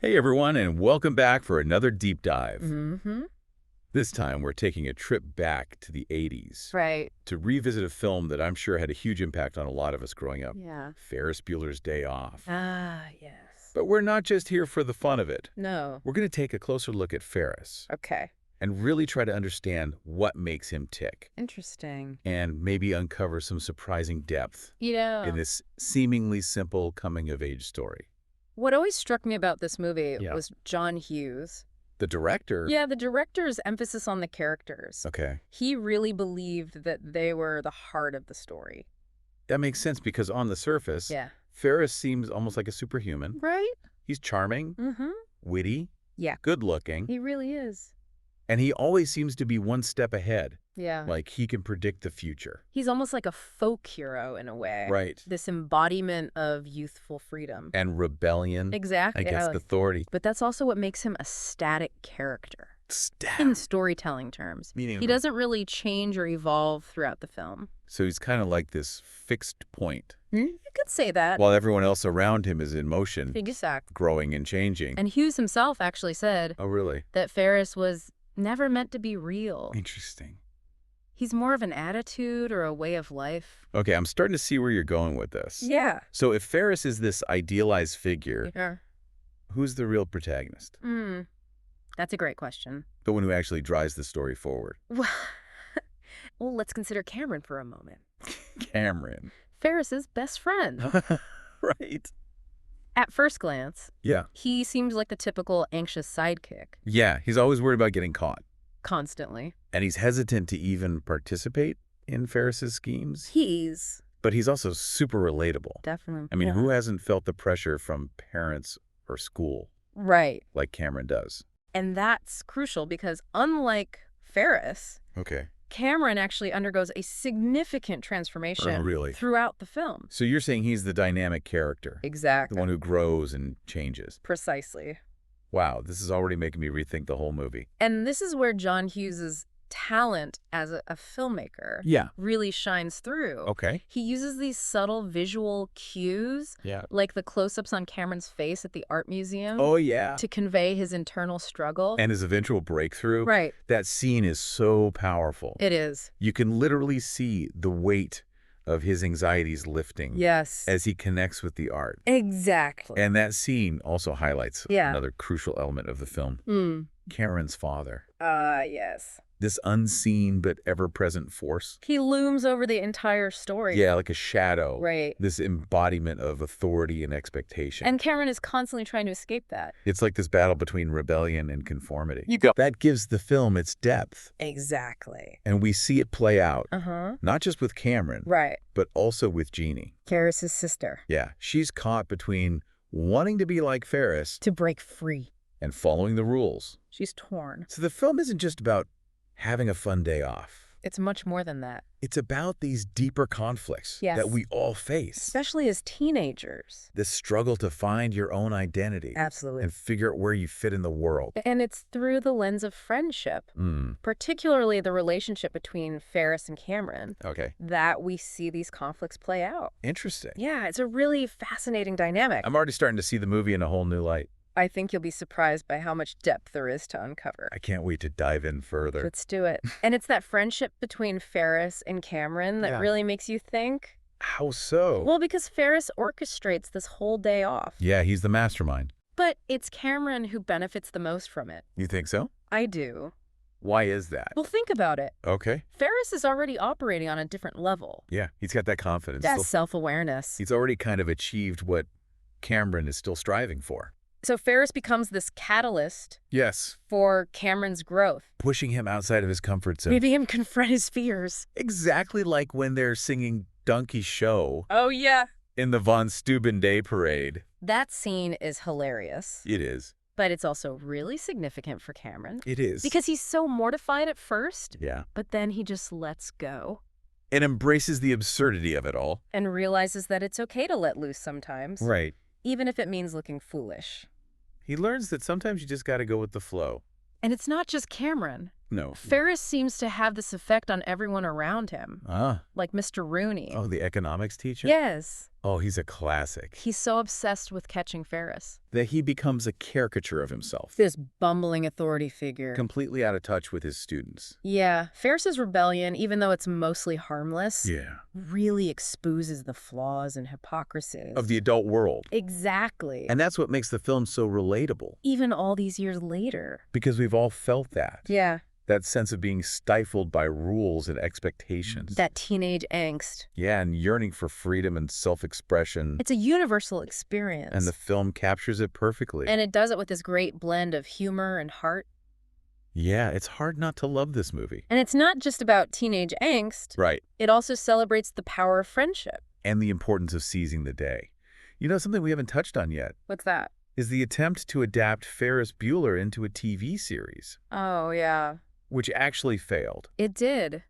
Hey everyone, and welcome back for another deep dive. Mm-hmm. This time we're taking a trip back to the 80s Right. to revisit a film that I'm sure had a huge impact on a lot of us growing up. Yeah. Ferris Bueller's Day Off. Ah, yes. But we're not just here for the fun of it. No. We're going to take a closer look at Ferris Okay. and really try to understand what makes him tick Interesting. and maybe uncover some surprising depth in this seemingly simple coming-of-age story. What always struck me about this movie Yeah. was John Hughes. The director? Yeah, the director's emphasis on the characters. Okay. He really believed that they were the heart of the story. That makes sense because on the surface, Yeah. Ferris seems almost like a superhuman. Right? He's charming, Mm-hmm. witty, Yeah. good-looking, He really is. and he always seems to be one step ahead, Yeah. like he can predict the future. He's almost like a folk hero in a way. Right. This embodiment of youthful freedom. And rebellion Exactly. against authority. But that's also what makes him a static character. Stab. In storytelling terms. Meaning, He doesn't really change or evolve throughout the film. so he's kind of like this fixed point, You could say that. while everyone else around him is in motion, Exactly. growing and changing. And Hughes himself actually said Oh, really? that Ferris was never meant to be real. Interesting. He's more of an attitude or a way of life. Okay, I'm starting to see where you're going with this. Yeah. So if Ferris is this idealized figure, Yeah. who's the real protagonist? That's a great question. The one who actually drives the story forward? Well, let's consider Cameron for a moment. Cameron. Ferris's best friend. Right. At first glance, Yeah. he seems like the typical anxious sidekick. Yeah, he's always worried about getting caught. Constantly. And he's hesitant to even participate in Ferris's schemes. He's But he's also super relatable. definitely. I mean, who hasn't felt the pressure from parents or school Right. like Cameron does? And that's crucial because unlike Ferris, Okay. Cameron actually undergoes a significant transformation Oh, really? throughout the film. So you're saying he's the dynamic character, Exactly. the one who grows and changes. Precisely. Wow, this is already making me rethink the whole movie. And this is where John Hughes's talent as a filmmaker Yeah. really shines through. Okay. He uses these subtle visual cues, Yeah. like the close-ups on Cameron's face at the art museum, Oh, yeah. to convey his internal struggle. And his eventual breakthrough. Right. That scene is so powerful. It is. You can literally see the weight of his anxieties lifting Yes. as he connects with the art. Exactly. And that scene also highlights Yeah. another crucial element of the film. Cameron's father. Yes. This unseen but ever-present force. He looms over the entire story. Yeah, like a shadow. Right. This embodiment of authority and expectation. And Cameron is constantly trying to escape that. It's like this battle between rebellion and conformity. You go. That gives the film its depth. Exactly. And we see it play out, Uh-huh. not just with Cameron, Right. but also with Jeannie. Ferris's sister. Yeah, she's caught between wanting to be like Ferris To break free. and following the rules. She's torn. So the film isn't just about having a fun day off. It's much more than that. It's about these deeper conflicts Yes. that we all face. Especially as teenagers. This struggle to find your own identity Absolutely. and figure out where you fit in the world. And it's through the lens of friendship, particularly the relationship between Ferris and Cameron, Okay. that we see these conflicts play out. Interesting. Yeah, it's a really fascinating dynamic. I'm already starting to see the movie in a whole new light. I think you'll be surprised by how much depth there is to uncover. I can't wait to dive in further. Let's do it. And it's that friendship between Ferris and Cameron that Yeah. really makes you think. How so? Well, because Ferris orchestrates this whole day off. Yeah, he's the mastermind. But it's Cameron who benefits the most from it. You think so? I do. Why is that? Well, think about it. Okay. Ferris is already operating on a different level. Yeah, he's got that confidence. That's self-awareness. He's already kind of achieved what Cameron is still striving for. So Ferris becomes this catalyst Yes. for Cameron's growth, Pushing him outside of his comfort zone. making him confront his fears. Exactly like when they're singing Donkey Show Oh, yeah. in the Von Steuben Day Parade. That scene is hilarious, It is. but it's also really significant for Cameron. It is. Because he's so mortified at first, Yeah. but then he just lets go And embraces the absurdity of it all. and realizes that it's okay to let loose sometimes, Right. even if it means looking foolish. He learns that sometimes you just got to go with the flow. And it's not just Cameron. No. Ferris seems to have this effect on everyone around him. Ah. Like Mr. Rooney. Oh, the economics teacher? Yes. Oh, he's a classic. He's so obsessed with catching Ferris. That he becomes a caricature of himself. This bumbling authority figure. Completely out of touch with his students. Yeah. Ferris's rebellion, even though it's mostly harmless, really exposes the flaws and hypocrisies of the adult world. Exactly. And that's what makes the film so relatable. Even all these years later. Because we've all felt that. Yeah. That sense of being stifled by rules and expectations. That teenage angst. Yeah, and yearning for freedom and self-expression. It's a universal experience. And the film captures it perfectly. And it does it with this great blend of humor and heart. Yeah, it's hard not to love this movie. And it's not just about teenage angst. Right. It also celebrates the power of friendship. And the importance of seizing the day. You know, something we haven't touched on yet. What's that? Is the attempt to adapt Ferris Bueller into a TV series. Oh, yeah. Which actually failed. It did.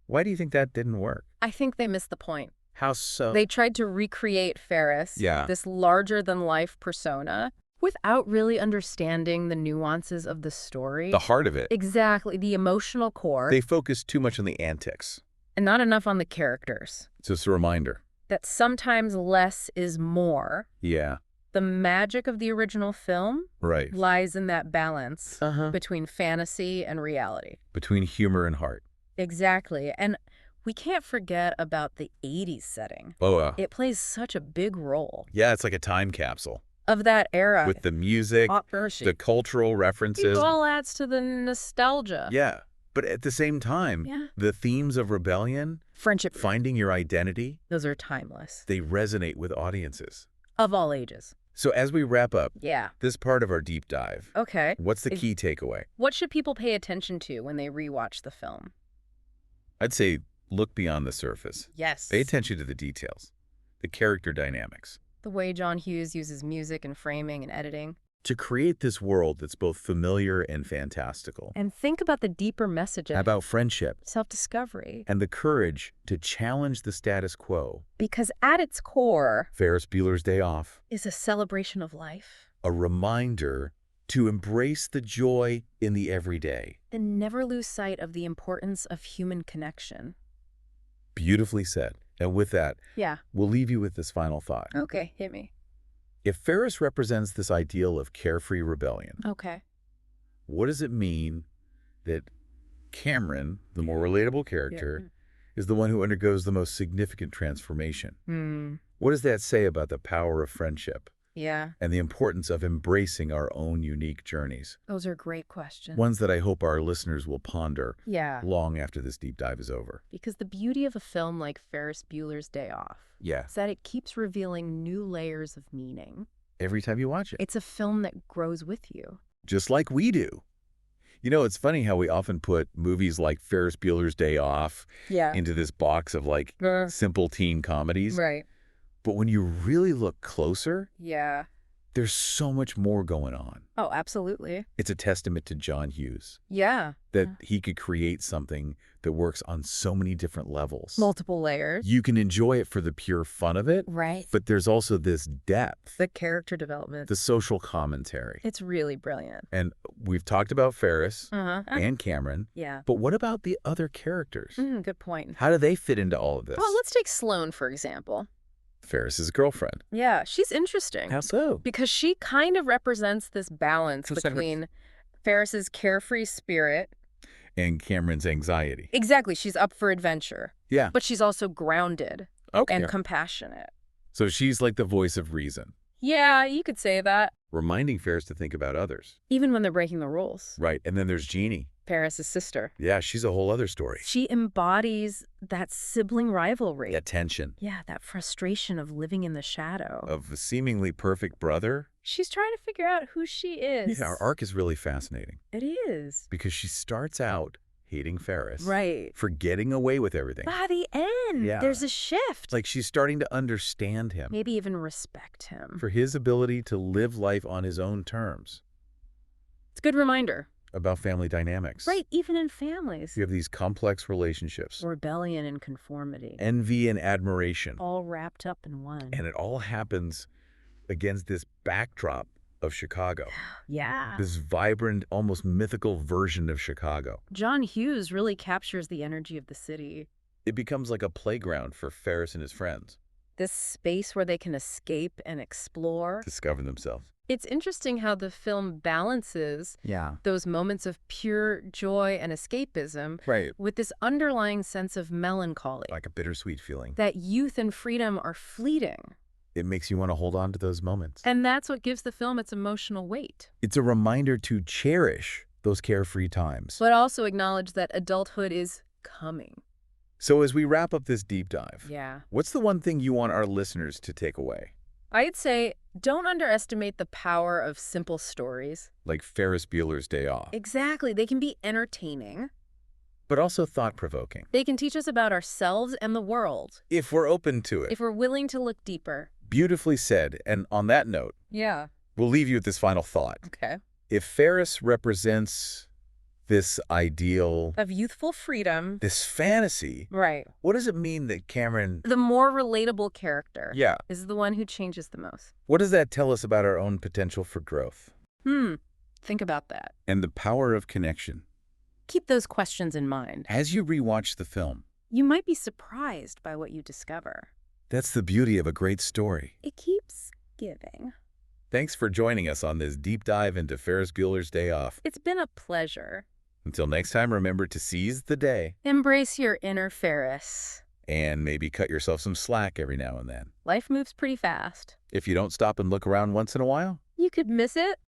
Why do you think that didn't work? I think they missed the point. How so? They tried to recreate Ferris, this larger-than-life persona, without really understanding the nuances of the story. The heart of it. Exactly, the emotional core. They focused too much on the antics. And not enough on the characters. Just a reminder. That sometimes less is more. Yeah. The magic of the original film lies in that balance between fantasy and reality. Between humor and heart. Exactly. And we can't forget about the 80s setting. Oh, it plays such a big role. Yeah, it's like a time capsule. Of that era. With the music, the cultural references. It all adds to the nostalgia. Yeah. But at the same time, the themes of rebellion, friendship, finding your identity, those are timeless. They resonate with audiences. Of all ages. So as we wrap up this part of our deep dive, what's the key takeaway? What should people pay attention to when they rewatch the film? I'd say look beyond the surface. Yes. Pay attention to the details, the character dynamics. The way John Hughes uses music and framing and editing. To create this world that's both familiar and fantastical. And think about the deeper message about friendship, self-discovery, and the courage to challenge the status quo. Because at its core, Ferris Bueller's Day Off is a celebration of life. A reminder to embrace the joy in the everyday. And never lose sight of the importance of human connection. Beautifully said. And with that, we'll leave you with this final thought. Okay, hit me. If Ferris represents this ideal of carefree rebellion, what does it mean that Cameron, the more relatable character, is the one who undergoes the most significant transformation? What does that say about the power of friendship? And the importance of embracing our own unique journeys? Those are great questions. Ones that I hope our listeners will ponder long after this deep dive is over. Because the beauty of a film like Ferris Bueller's Day Off is that it keeps revealing new layers of meaning. Every time you watch it. It's a film that grows with you. Just like we do. You know, it's funny how we often put movies like Ferris Bueller's Day Off into this box of like simple teen comedies. Right. But when you really look closer, There's so much more going on. Oh, absolutely. It's a testament to John Hughes. Yeah. That he could create something that works on so many different levels. Multiple layers. You can enjoy it for the pure fun of it. Right. But there's also this depth. The character development. The social commentary. It's really brilliant. And we've talked about Ferris and Cameron. Yeah. But what about the other characters? Good point. How do they fit into all of this? Well, let's take Sloane, for example. Ferris's girlfriend. Yeah, she's interesting. How so? Because she kind of represents this balance between Ferris's carefree spirit and Cameron's anxiety. Exactly. She's up for adventure. Yeah. But she's also grounded and compassionate. So she's like the voice of reason. Yeah, you could say that. Reminding Ferris to think about others. Even when they're breaking the rules. Right. And then there's Jeannie. Ferris's sister. Yeah, she's a whole other story. She embodies that sibling rivalry. That tension. Yeah, that frustration of living in the shadow. Of a seemingly perfect brother. She's trying to figure out who she is. Yeah, our arc is really fascinating. It is. Because she starts out hating Ferris. Right. For getting away with everything. By the end, there's a shift. Like she's starting to understand him. Maybe even respect him. For his ability to live life on his own terms. It's a good reminder. About family dynamics. Right, even in families. You have these complex relationships. Rebellion and conformity. Envy and admiration. All wrapped up in one. And it all happens against this backdrop of Chicago. Yeah. This vibrant, almost mythical version of Chicago. John Hughes really captures the energy of the city. It becomes like a playground for Ferris and his friends. This space where they can escape and explore. Discover themselves. It's interesting how the film balances those moments of pure joy and escapism with this underlying sense of melancholy. Like a bittersweet feeling. That youth and freedom are fleeting. It makes you want to hold on to those moments. And that's what gives the film its emotional weight. It's a reminder to cherish those carefree times. But also acknowledge that adulthood is coming. So as we wrap up this deep dive, Yeah. what's the one thing you want our listeners to take away? I'd say don't underestimate the power of simple stories. Like Ferris Bueller's Day Off. Exactly. They can be entertaining. But also thought-provoking. They can teach us about ourselves and the world. If we're open to it. If we're willing to look deeper. Beautifully said. And on that note, we'll leave you with this final thought. Okay. If Ferris represents this ideal of youthful freedom, this fantasy, what does it mean that Cameron, the more relatable character, is the one who changes the most? What does that tell us about our own potential for growth? Think about that. And the power of connection. Keep those questions in mind. As you rewatch the film, you might be surprised by what you discover. That's the beauty of a great story. It keeps giving. Thanks for joining us on this deep dive into Ferris Bueller's Day Off. It's been a pleasure. Until next time, remember to seize the day. Embrace your inner Ferris. And maybe cut yourself some slack every now and then. Life moves pretty fast. If you don't stop and look around once in a while, you could miss it.